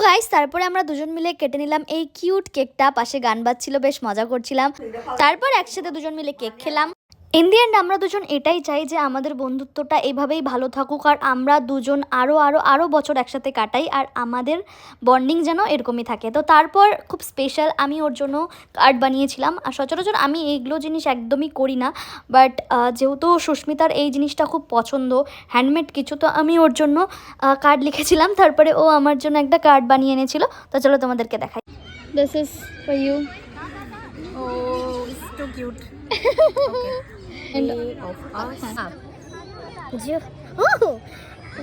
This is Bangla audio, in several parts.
গাইস তারপরে আমরা দুজন মিলে কেটে নিলাম এই কিউট কেকটা। পাশে গান বাজছিল, বেশ মজা করছিলাম। তারপর একসাথে দুজন মিলে কেক খেলাম। ইন দি এন্ড আমরা দুজন এটাই চাই যে আমাদের বন্ধুত্বটা এভাবেই ভালো থাকুক, আর আমরা দুজন আরও বছর একসাথে কাটাই, আর আমাদের বন্ডিং যেন এরকমই থাকে। তো তারপর খুব স্পেশাল আমি ওর জন্য কার্ড বানিয়েছিলাম। আর সচরাচর আমি এইগুলো জিনিস একদমই করি না, বাট যেহেতু সুস্মিতার এই জিনিসটা খুব পছন্দ, হ্যান্ডমেড কিছু, তো আমি ওর জন্য কার্ড লিখেছিলাম। তারপরে ও আমার জন্য একটা কার্ড বানিয়ে এনেছিল। তো চলো তোমাদেরকে দেখাই। This is for you. Oh, it's too cute. Okay. And of us.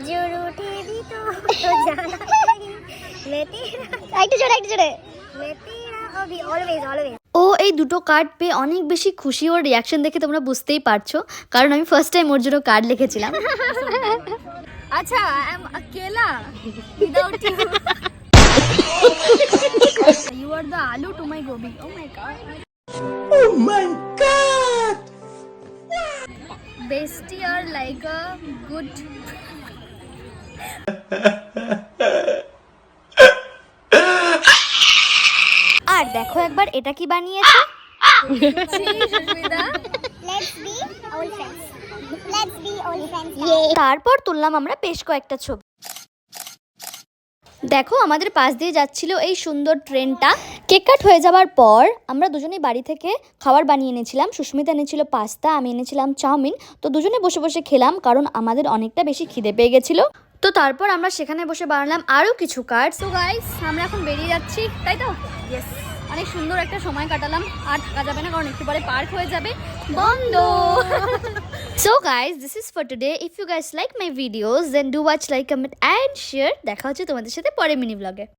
जो रूठे भी तो जाना नहीं मैं तेरा एक जोड़े मैं तेरा अभी always ও এই দুটো কার্ড পেয়ে অনেক বেশি খুশি। ওর রিয়াকশন দেখে তোমরা বুঝতেই পারছো, কারণ আমি ফার্স্ট টাইম ওর জন্য কার্ড লিখেছিলাম। Acha, I am akela without you. You are the aloo to my gobi. Oh my god. Oh my god! Bestie are like a good. আর দেখো একবার এটা কি বানিয়েছে। let's be old friends তারপর তুললাম আমরা বেশ কয়েকটা ছবি। দেখো আমাদের পাশ দিয়ে যাচ্ছিল এই সুন্দর ট্রেনটা। কেক কাট হয়ে যাওয়ার পর আমরা দুজনেই বাড়ি থেকে খাবার বানিয়ে এনেছিলাম। সুস্মিতা এনেছিল পাস্তা, আমি এনেছিলাম চাউমিন। তো দুজনে বসে বসে খেলাম, কারণ আমাদের অনেকটা বেশি খিদে পেয়ে গেছিলো। তো তারপর আমরা সেখানে বসে বানালাম আরও কিছু কার্ড। So guys, আমরা এখন বেরিয়ে যাচ্ছি, তাই তো? Yes. অনেক সুন্দর একটা সময় কাটালাম। আর থাকা যাবে না, কারণ একটু পরে পার্ক হয়ে যাবে বন্ধ। So guys, this is for today. If you guys like my videos, then do watch, like, comment and share. দেখা হচ্ছে তোমাদের সাথে পরে মিনি ব্লগে।